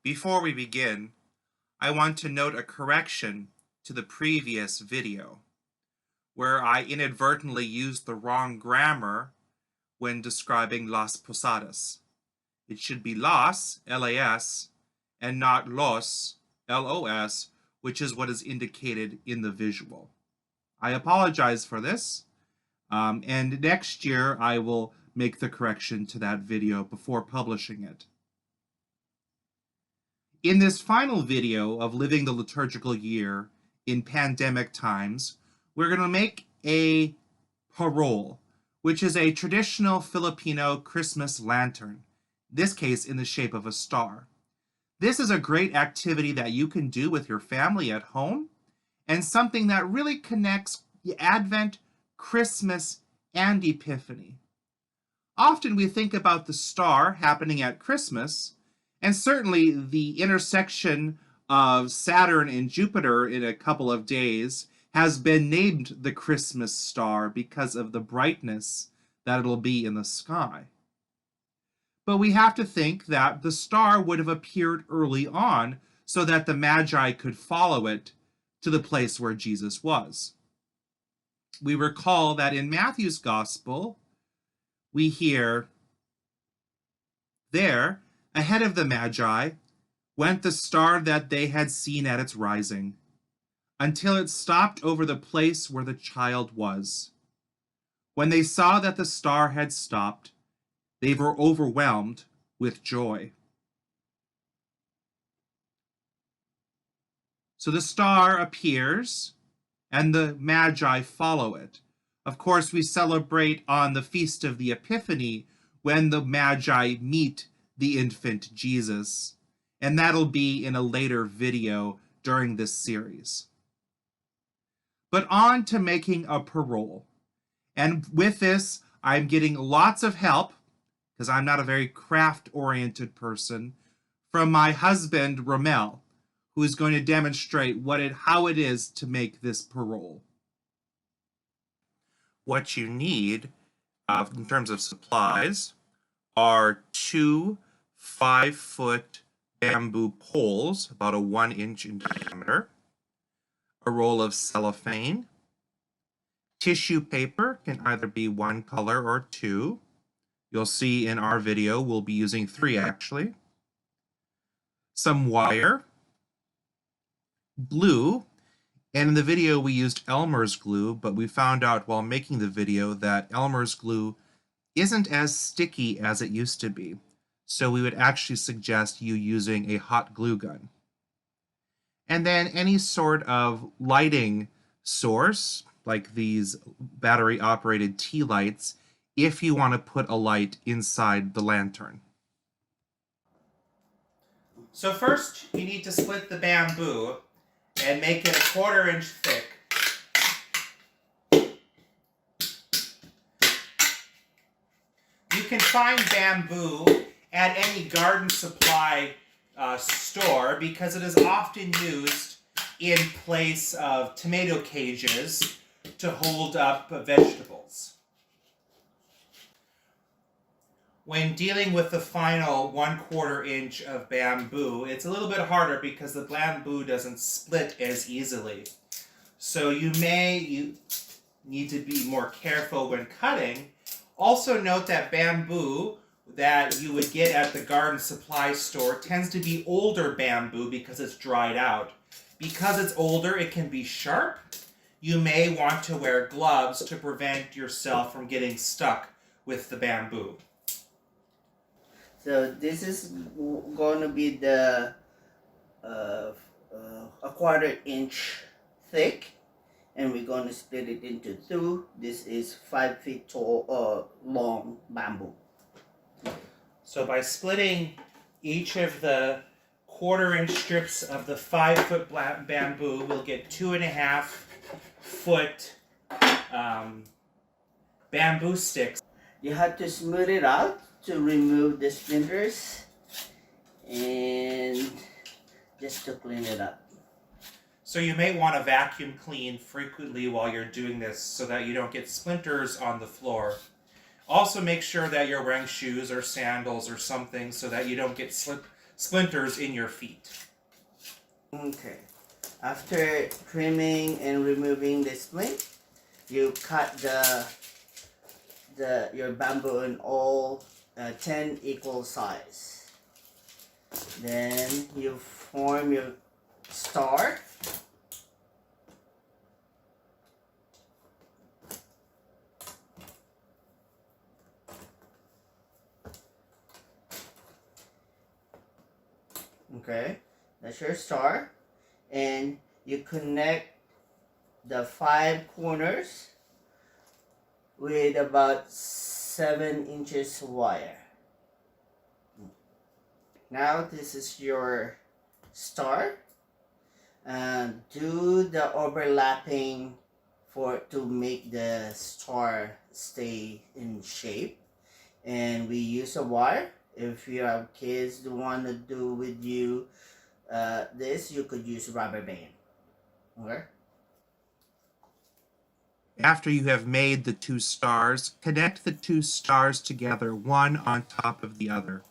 Before we begin, I want to note a correction to the previous video, where I inadvertently used the wrong grammar when describing Las Posadas. It should be las, L-A-S, and not los, L-O-S, which is what is indicated in the visual. I apologize for this, and next year I will make the correction to that video before publishing it. In this final video of Living the Liturgical Year in pandemic times, we're going to make a Parol, which is a traditional Filipino Christmas lantern, in this case in the shape of a star. This is a great activity that you can do with your family at home, and something that really connects Advent, Christmas, and Epiphany. Often we think about the star happening at Christmas, and certainly the intersection of Saturn and Jupiter in a couple of days has been named the Christmas star because of the brightness that it'll be in the sky. But we have to think that the star would have appeared early on so that the Magi could follow it to the place where Jesus was. We recall that in Matthew's Gospel, we hear, "There, ahead of the Magi, went the star that they had seen at its rising, until it stopped over the place where the child was. When they saw that the star had stopped, they were overwhelmed with joy." So the star appears, and the Magi follow it. Of course, we celebrate on the Feast of the Epiphany when the Magi meet the infant Jesus, and that'll be in a later video during this series. But on to making a Parol. And with this, I'm getting lots of help, because I'm not a very craft-oriented person, from my husband, Ramel, who is going to demonstrate how it is to make this Parol. What you need in terms of supplies are 2 5-foot bamboo poles, about a 1-inch in diameter, a roll of cellophane, tissue paper, can either be 1 color or 2. You'll see in our video we'll be using 3 actually. Some wire, glue, and in the video we used Elmer's glue, but we found out while making the video that Elmer's glue isn't as sticky as it used to be. So we would actually suggest you using a hot glue gun. And then any sort of lighting source, like these battery-operated tea lights, if you want to put a light inside the lantern. So first, you need to split the bamboo and make it a 1/4 inch thick. You can find bamboo at any garden supply store because it is often used in place of tomato cages to hold up vegetables. When dealing with the final 1/4 inch of bamboo, it's a little bit harder because the bamboo doesn't split as easily. So you need to be more careful when cutting. Also note that bamboo that you would get at the garden supply store tends to be older bamboo because it's dried out. Because it's older, it can be sharp. You may want to wear gloves to prevent yourself from getting stuck with the bamboo. So this is going to be the a 1/4 inch thick, and we're going to split it into 2. This is 5 feet tall, long bamboo. So by splitting each of the 1/4 inch strips of the 5-foot bamboo, we'll get 2.5 foot bamboo sticks. You have to smooth it out to remove the splinters and just to clean it up. So you may want to vacuum clean frequently while you're doing this so that you don't get splinters on the floor. Also make sure that you're wearing shoes or sandals or something so that you don't get splinters in your feet. Okay. After trimming and removing the splint, you cut your bamboo in all 10 equal size. Then you form your star. Okay, that's your star, and you connect the 5 corners with about 7 inches wire. Now this is your star, and do the overlapping to make the star stay in shape. And we use a wire. If you have kids who want to do with you this, you could use rubber band. Okay. After you have made the 2 stars, connect the 2 stars together, one on top of the other.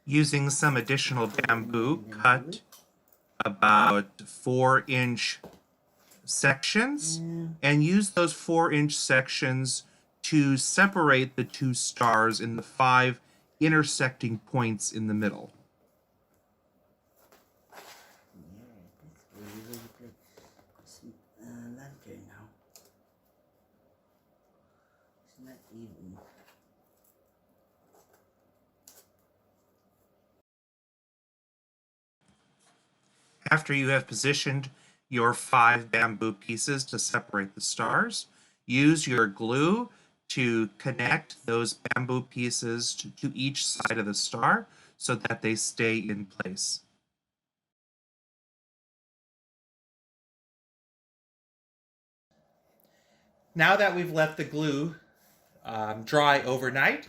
Using some additional bamboo, cut about 4-inch sections, and use those 4-inch sections to separate the 2 stars in the 5 intersecting points in the middle. Lantern now. It's not even. After you have positioned your 5 bamboo pieces to separate the stars, use your glue to connect those bamboo pieces to each side of the star so that they stay in place. Now that we've let the glue dry overnight,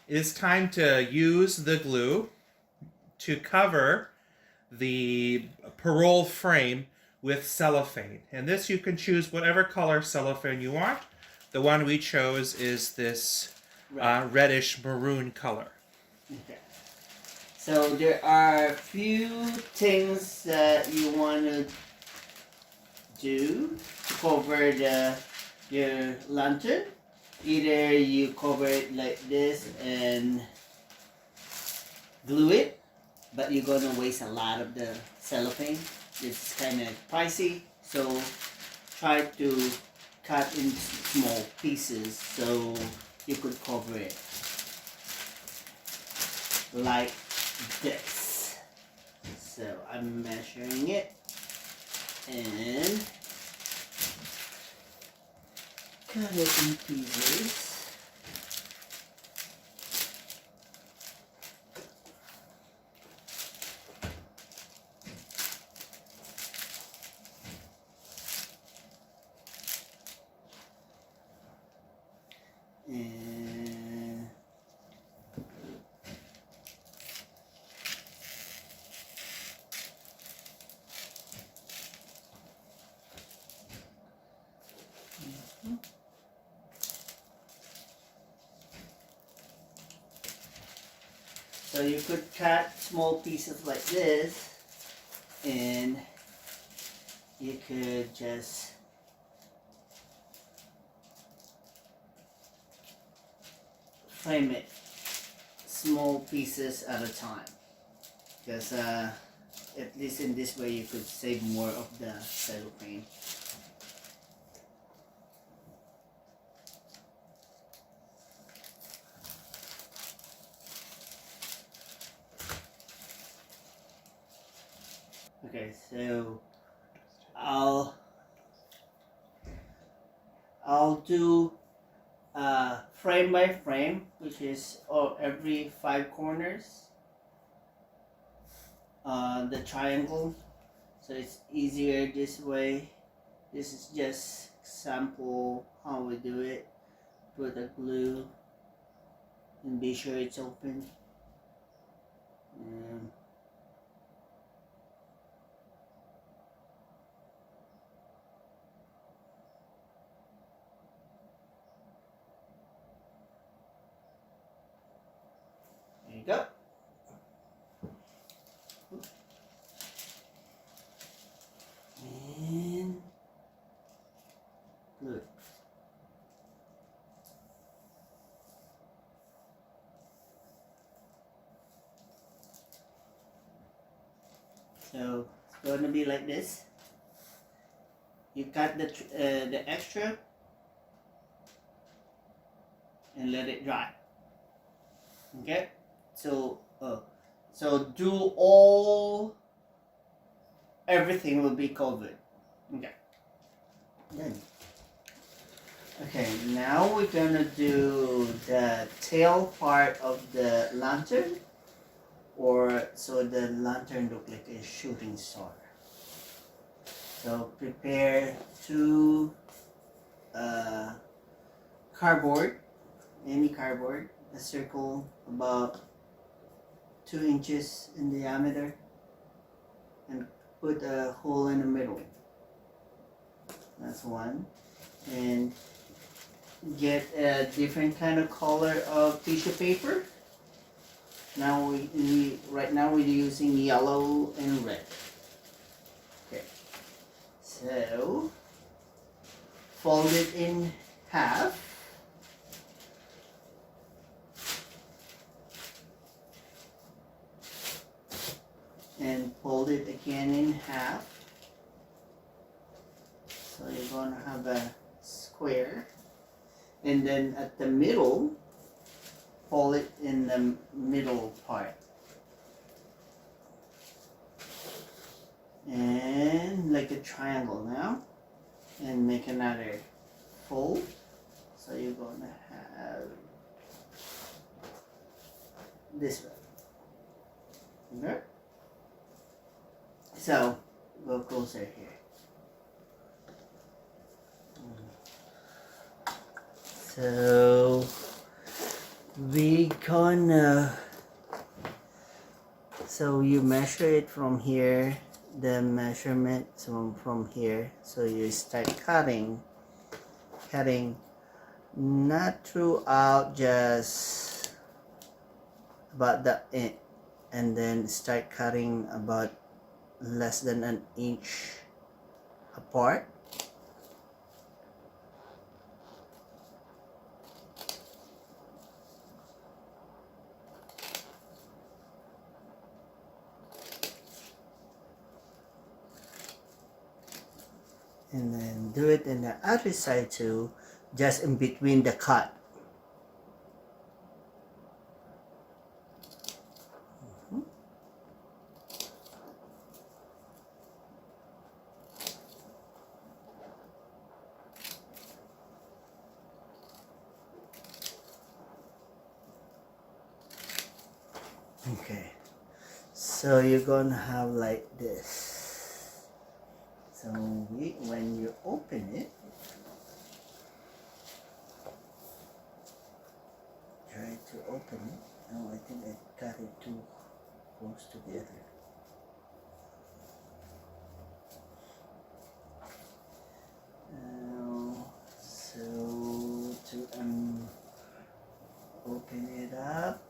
it is time to use the glue to cover the Parol frame with cellophane. And this, you can choose whatever color cellophane you want. The one we chose is this reddish maroon color. Okay. So there are a few things that you want to do to cover your lantern. Either you cover it like this and glue it, but you're gonna waste a lot of the cellophane. It's kind of pricey, so try to cut into small pieces so you could cover it like this. So I'm measuring it and cut it in pieces. And so you could cut small pieces like this, and you could just frame it small pieces at a time, because at least in this way you could save more of the cellophane. Okay, so I'll do frame by frame, which is every 5 corners the triangle, so it's easier this way. This is just sample how we do it. Put the glue and be sure it's open. And there you go. And good. So it's going to be like this. You cut the extra and let it dry. Okay, so do everything will be covered. Okay, done. Okay, now we're gonna do the tail part of the lantern, so the lantern look like a shooting star. So prepare two cardboard, any cardboard, a circle about 2 inches in diameter, and put a hole in the middle. That's one. And get a different kind of color of tissue paper. Now right now we're using yellow and red. Okay. So fold it in half. And fold it again in half. So you're going to have a square. And then at the middle, fold it in the middle part. And like a triangle now. And make another fold. So you're going to have this one. Okay? So, go closer here. So, we gonna, so you measure it from here, the measurement from here. So you start cutting not throughout, just about the end, and then start cutting about less than an inch apart. And then do it in the other side too, just in between the cut. Okay, so you're gonna have like this. So when you open it, try to open it. Oh, I think I got it too close together. So to open it up.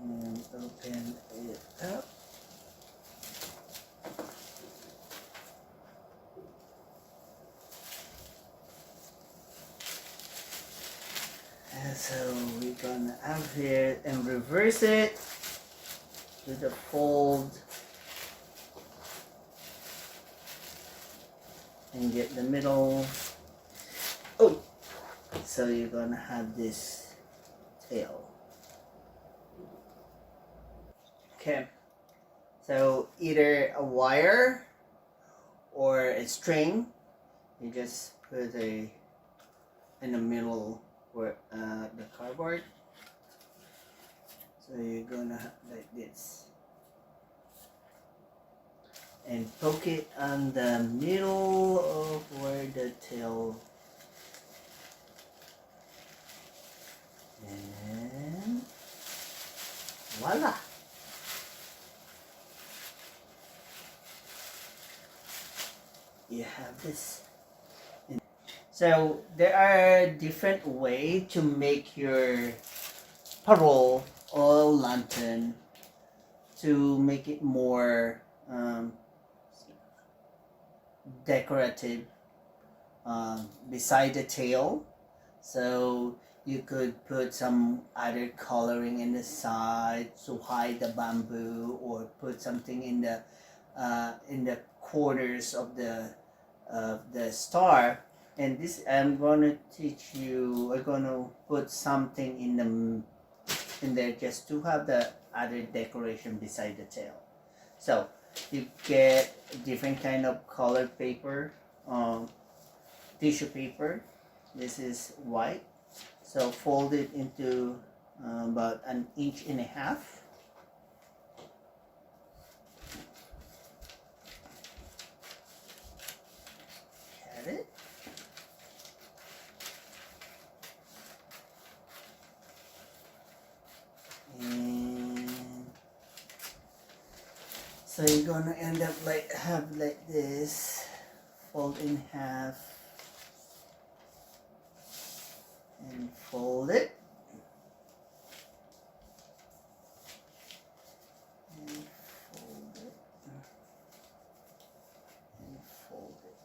And open it up. And so we're gonna have here and reverse it to the fold and get the middle. Oh, so you're gonna have this tail. Okay, so either a wire or a string, you just put in the middle where the cardboard. So you're gonna have like this, and poke it on the middle of where the tail Voila! You have this. So there are different ways to make your parol or lantern to make it more decorative beside the tail. So you could put some other coloring in the side to hide the bamboo, or put something in the corners of the star. And this I'm gonna teach you. We're gonna put something in there just to have the other decoration beside the tail. So you get different kind of colored paper, tissue paper. This is white, so fold it into about 1.5 inches. Got it. And so you're gonna end up have like this, fold in half and fold it. And fold it. And fold it.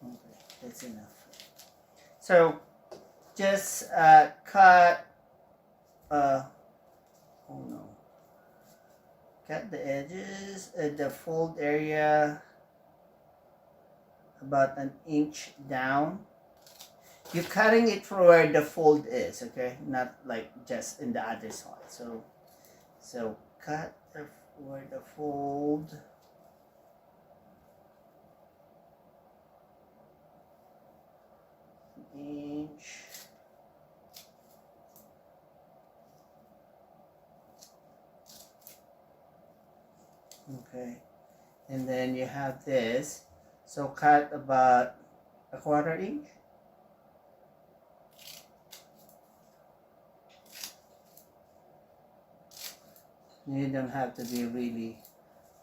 Okay, that's enough. So just cut cut the edges at the fold area about 1 inch down. You're cutting it for where the fold is, okay? Not like just in the other side. So cut where the fold. Inch. Okay, and then you have this, so cut about 1/4 inch. You don't have to be really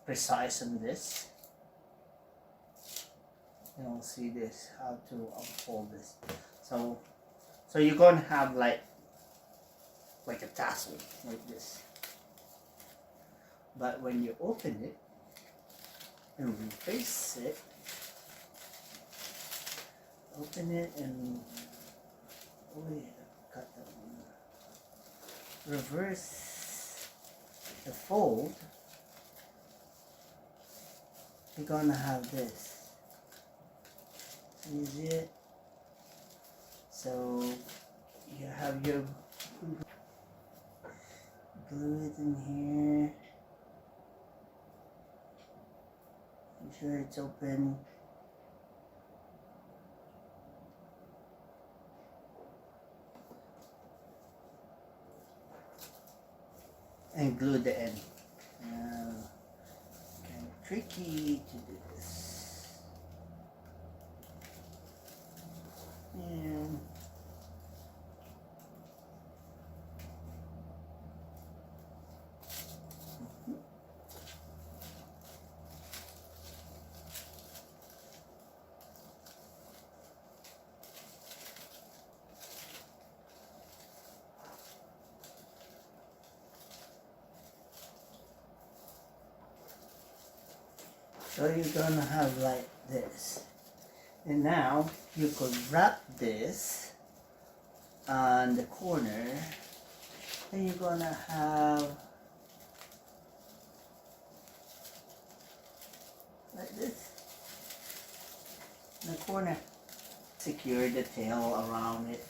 precise on this. You'll see this, how to unfold this. So you're gonna have like a tassel like this. But when you open it and reface it, open it and cut that one. Reverse the fold, you're gonna have this. See it? So you have your glue it in here. Make sure it's open. And glue the end. Kind of tricky to do this. And so you're gonna have like this. And now you could wrap this on the corner. Then you're gonna have like this in the corner. Secure the tail around it.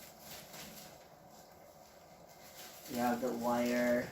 You have the wire.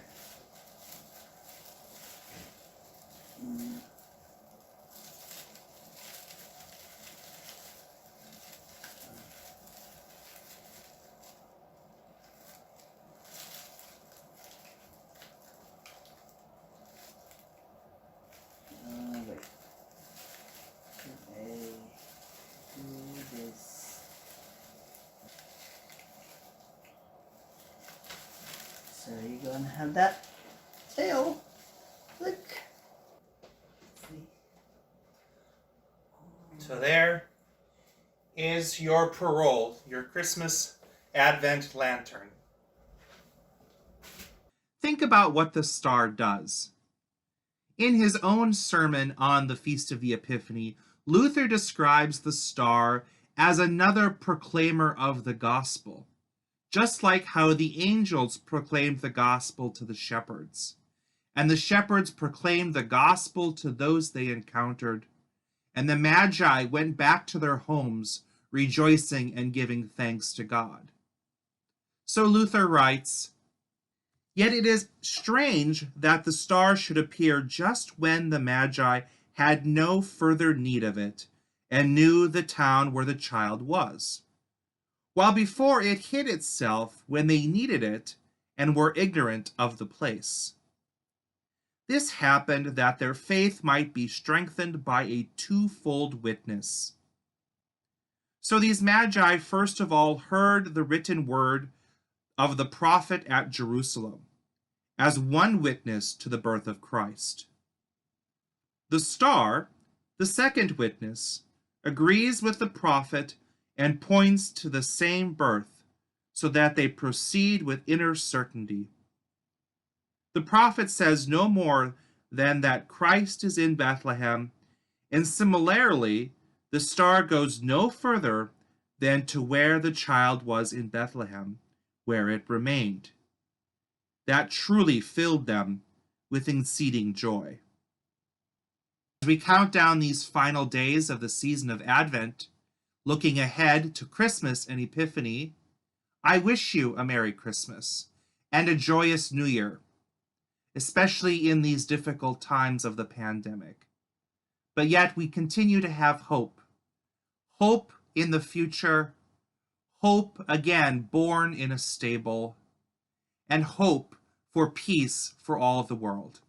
And that tail, look. See? So there is your Parol, your Christmas Advent lantern. Think about what the star does. In his own sermon on the Feast of the Epiphany, Luther describes the star as another proclaimer of the gospel, just like how the angels proclaimed the gospel to the shepherds, and the shepherds proclaimed the gospel to those they encountered, and the Magi went back to their homes rejoicing and giving thanks to God. So Luther writes, "Yet it is strange that the star should appear just when the Magi had no further need of it and knew the town where the child was, while before it hid itself when they needed it and were ignorant of the place. This happened that their faith might be strengthened by a twofold witness. So these Magi first of all heard the written word of the prophet at Jerusalem, as one witness to the birth of Christ. The star, the second witness, agrees with the prophet and points to the same birth, so that they proceed with inner certainty. The prophet says no more than that Christ is in Bethlehem, and similarly, the star goes no further than to where the child was in Bethlehem, where it remained. That truly filled them with exceeding joy." As we count down these final days of the season of Advent, looking ahead to Christmas and Epiphany, I wish you a Merry Christmas and a joyous New Year, especially in these difficult times of the pandemic. But yet we continue to have hope. Hope in the future, hope again born in a stable, and hope for peace for all the world.